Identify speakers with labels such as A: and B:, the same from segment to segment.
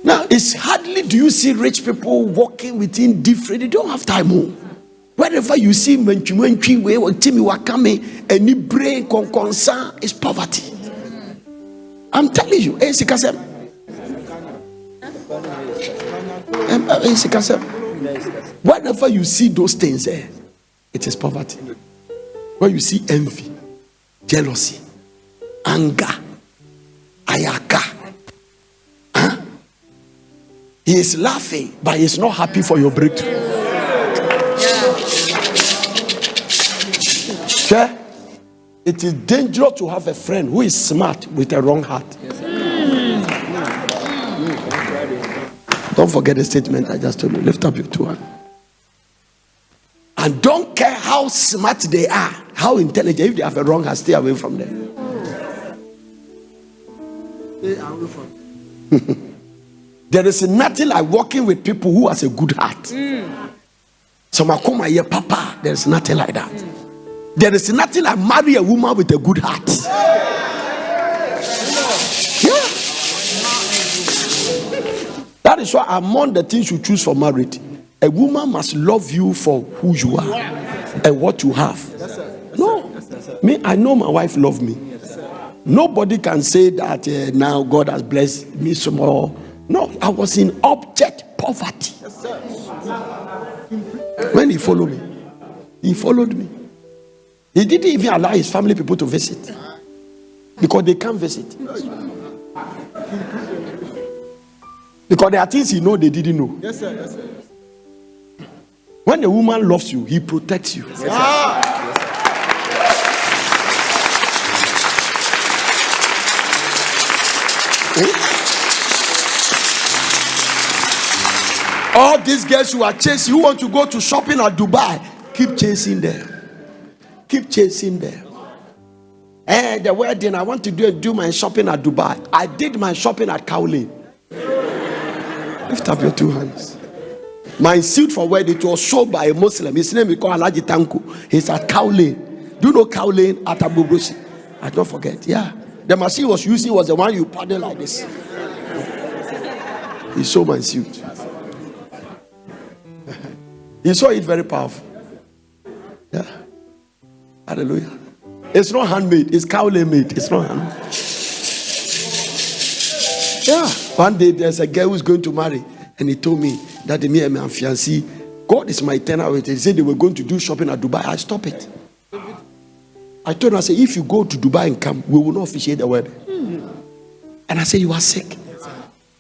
A: Now, it's hardly do you see rich people walking within different. They don't have time. Wherever you see menchi way or Timmy Wakame, any brain concern is poverty. I'm telling you, whenever you see those things there, it is poverty. Where you see envy, jealousy, anger, ayaka. He is laughing, but he's not happy for your breakthrough. Yeah. It is dangerous to have a friend who is smart with a wrong heart. Don't forget the statement I just told you. Lift up your two hands. And don't care how smart they are, how intelligent. If they have a wrong heart, stay away from them. Stay away from them. There is nothing like working with people who has a good heart. So Makoma ye papa, there is nothing like that. There is nothing like marry a woman with a good heart. Yeah. That is why among the things you choose for marriage, a woman must love you for who you are and what you have. No, me, I know my wife loves me. Nobody can say that now God has blessed me some more. No, I was in abject poverty. When he followed me, he followed me. He didn't even allow his family people to visit because they can't visit. Because there are things he know they didn't know. Yes, sir. Yes, sir. When a woman loves you, he protects you. Yes, sir. All these girls who are chasing, who want to go to shopping at Dubai, keep chasing them. Keep chasing them. The wedding, I want to do my shopping at Dubai. I did my shopping at Kaolin. Lift up your two hands. My suit for wedding, it was sold by a Muslim. His name is called Alaji Tanku. He's at Kaolin. Do you know Kaolin at Abu Brusi? I don't forget. Yeah. The machine he was using was the one you paddle like this. He sold my suit. He saw it very powerful. Yeah. Hallelujah. It's not handmade, it's Kaolin made. It's not handmade. Yeah. One day there's a girl who's going to marry, and he told me that me and my fiancé, God is my eternal witness. He said they were going to do shopping at Dubai. I stopped it. I told him, I said, if you go to Dubai and come, we will not officiate the wedding. And I said, you are sick.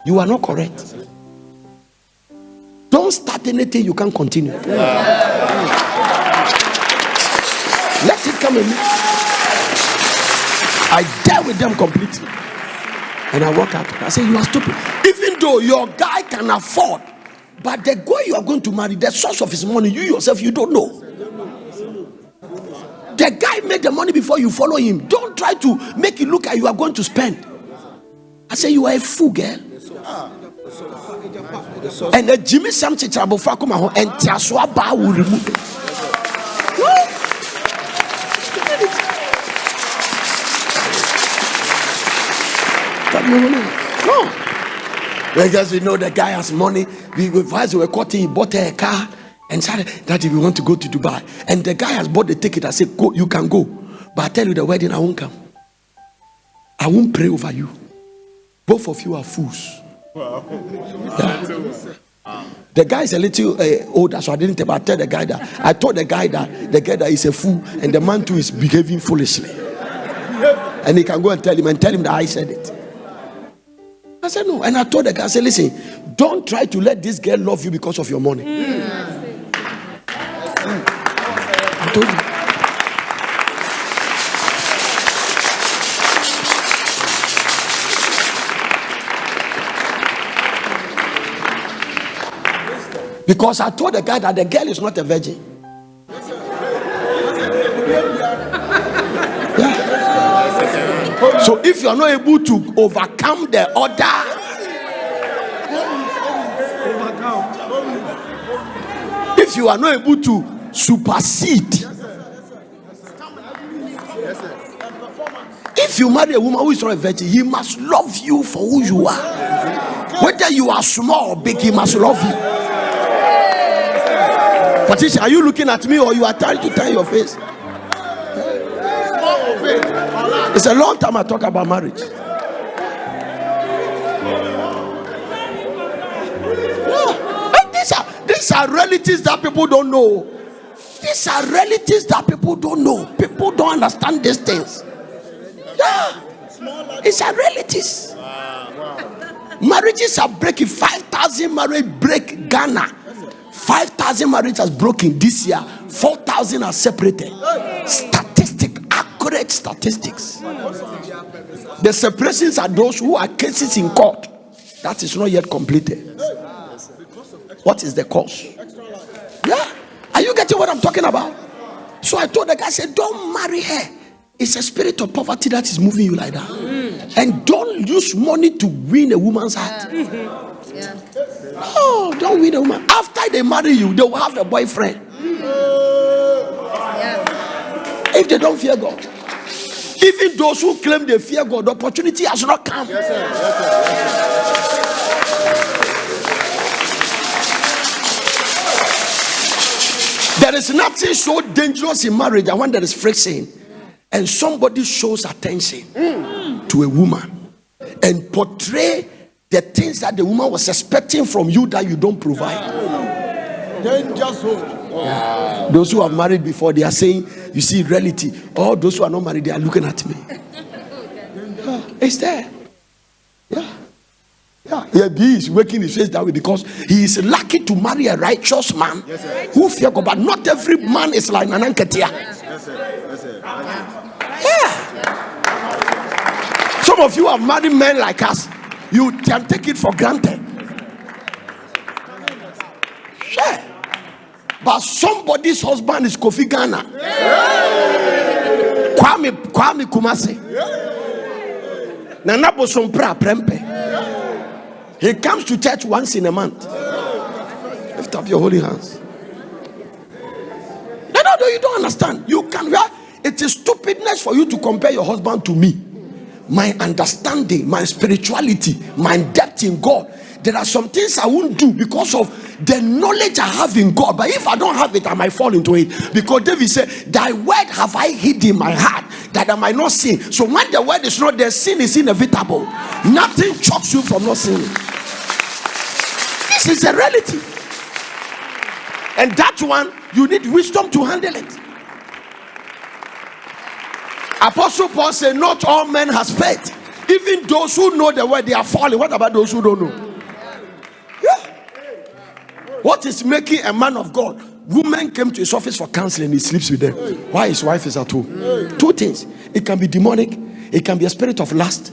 A: You are not correct. Don't start anything you can't continue. Let it come in. I dealt with them completely. And I walk out. I say, you are stupid. Even though your guy can afford, but the guy you are going to marry, the source of his money, you yourself, you don't know. The guy made the money before you follow him. Don't try to make it look like you are going to spend. I say, you are a fool, girl. And the Jimmy Sam Chichabo Fakuma and Tiaswaba will remove it. No. Because we know the guy has money. We were caught, he bought a car and said that if we want to go to Dubai. And the guy has bought the ticket. I said, go, you can go. But I tell you, the wedding, I won't come. I won't pray over you. Both of you are fools. Wow. Yeah. The guy is a little older, so I didn't tell. But I tell the guy that I told the guy that is a fool, and the man too is behaving foolishly. And he can go and tell him that I said it. I said no, and I told the guy, I said, listen, don't try to let this girl love you because of your money. I told you. Because I told the guy that the girl is not a virgin. Yeah. So if you are not able to overcome the order, if you are not able to supersede, if you marry a woman who is not a virgin, he must love you for who you are. Whether you are small or big, he must love you. Patricia, are you looking at me or you are trying to turn your face? It's a long time I talk about marriage. These are realities that people don't know. These are realities that people don't know. People don't understand these things. Yeah, it's a realities. Marriages are breaking. 5,000 marriage break Ghana. 5,000 marriages has broken this year. 4,000 are separated. Accurate statistics. The separations are those who are cases in court. That is not yet completed. What is the cause? Yeah. Are you getting what I'm talking about? So I told the guy, I said, don't marry her. It's a spirit of poverty that is moving you like that. And don't use money to win a woman's heart. No, don't win a woman. After they marry you, they will have a boyfriend. If they don't fear God. Even those who claim they fear God, the opportunity has not come. Yes, sir. Yes, sir. Yes, sir. There is nothing so dangerous in marriage than when there is friction and somebody shows attention to a woman and portray the things that the woman was expecting from you that you don't provide. Danger zone. Yeah. Those who have married before, they are saying, you see, reality. All those who are not married, they are looking at me. It's there. Yeah, he is making his face that way because he is lucky to marry a righteous man who fear God. But not every man is like Nananketia. Yeah. Some of you have married men like us. You can take it for granted. Sure. But somebody's husband is Kofi Ghana. Kwame Kumasi. Nana Bosompra Prempe. He comes to church once in a month. Lift up your holy hands. No, you don't understand. You can. It is stupidness for you to compare your husband to me. My understanding, my spirituality, my depth in God. There are some things I won't do because of the knowledge I have in God. But if I don't have it, I might fall into it. Because David said, thy word have I hid in my heart that I might not sin. So when the word is not there, sin is inevitable. Nothing chokes you from not sinning. This is a reality. And that one, you need wisdom to handle it. Apostle Paul said, not all men has faith. Even those who know the word, they are falling. What about those who don't know? Yeah. What is making a man of God? Women came to his office for counseling. He sleeps with them. Why his wife is at home? Two things. It can be demonic. It can be a spirit of lust.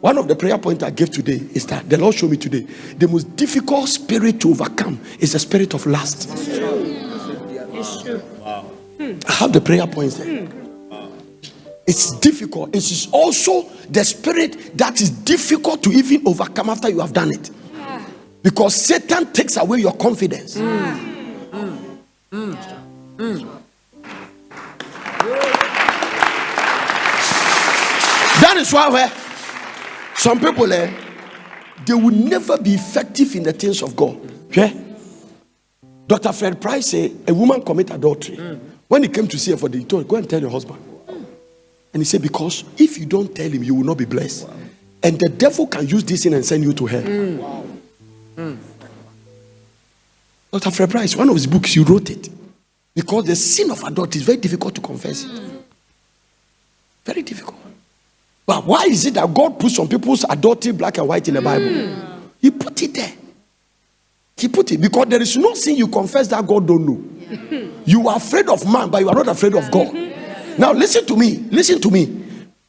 A: One of the prayer points I gave today is that the Lord showed me today. The most difficult spirit to overcome is the spirit of lust. It's true. Wow. I have the prayer points there. It's difficult. It is also the spirit that is difficult to even overcome after you have done it. Because Satan takes away your confidence. That is why some people they will never be effective in the things of God. Yeah? Dr. Fred Price said a woman commit adultery. When he came to see her for the told, go and tell your husband. And he said, because if you don't tell him, you will not be blessed. And the devil can use this thing and send you to hell. Dr. Fred Price, one of his books, he wrote it. Because the sin of adultery is very difficult to confess. Very difficult. But why is it that God put some people's adultery black and white in the Bible? He put it there. He put it because there is no sin you confess that God don't know. You are afraid of man, but you are not afraid of God. Now listen to me. Listen to me.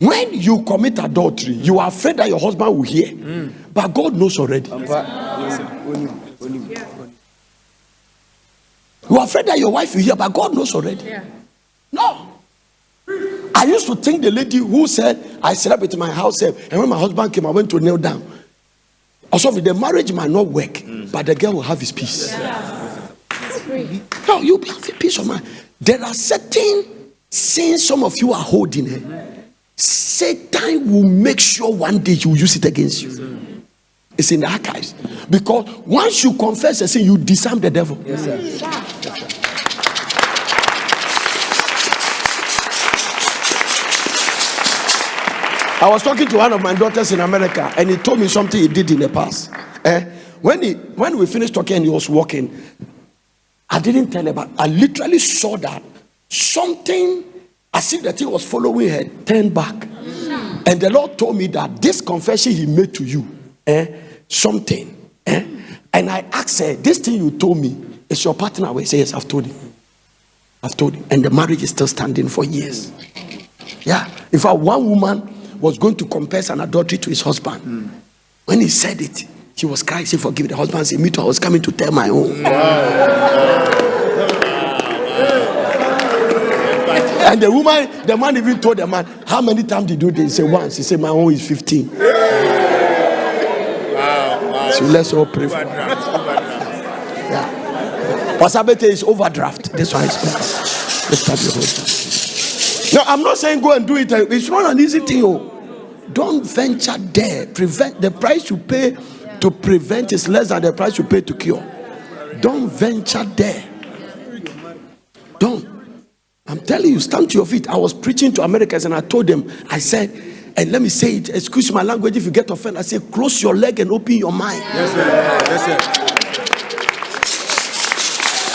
A: When you commit adultery, you are afraid that your husband will hear. But God knows already. You are afraid that your wife will hear, but God knows already. No. I used to think the lady who said, I slept with my house help, and when my husband came, I went to kneel down. Also, the marriage might not work, but the girl will have his peace. No, you'll have a peace of mind. There are certain sins some of you are holding. Satan will make sure one day he will use it against you. It's in the archives. Because once you confess a sin, you disarm the devil.
B: Yes, sir.
C: Yes, sir.
A: I was talking to one of my daughters in America, and he told me something he did in the past. When we finished talking and he was walking, I didn't tell her, but I literally saw that something, as if the thing was following her, turned back. And the Lord told me that this confession he made to you, something. And I asked her, this thing you told me, is your partner? We say, yes, I've told him. I've told him. And the marriage is still standing for years. Yeah. In fact, one woman was going to confess an adultery to his husband. When he said it, she was crying, she forgive. The husband said, me too, I was coming to tell my own. And the man even told the man, how many times did you do this? He said, once. He said, my own is 15. So let's all pray for her. Yeah. Wasabete is overdraft. This one is overdraft. Let's start your husband. No, I'm not saying go and do it. It's not an easy thing. Don't venture there. Prevent. The price you pay to prevent is less than the price you pay to cure. Don't venture there. Don't. I'm telling you, stand to your feet. I was preaching to Americans and I told them, I said, and let me say it, excuse my language if you get offended, I say, close your leg and open your mind.
B: Yes, sir. Yes, sir.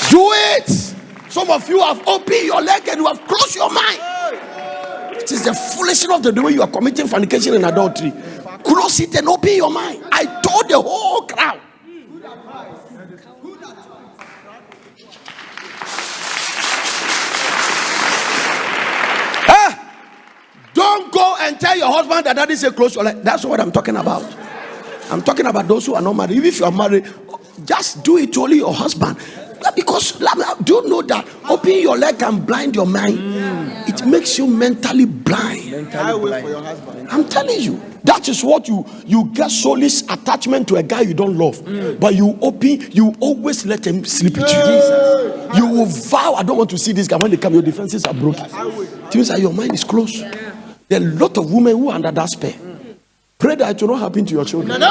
A: Do it. Some of you have opened your leg and you have closed your mind. It is the foolishness of the way you are committing fornication and adultery. Close it and open your mind. I told the whole crowd. Don't go and tell your husband that daddy say close your leg. That's what I'm talking about. I'm talking about those who are not married. Even if you are married, just do it to only your husband. Because do you know that open your leg can blind your mind? It makes you mentally blind. I'm telling you, that is what you get soulless attachment to a guy you don't love. But you always let him sleep with you. You will vow, I don't want to see this guy. When they come, your defenses are broken. It means that your mind is closed. There are a lot of women who are under that spell. Pray that it will not happen to your children.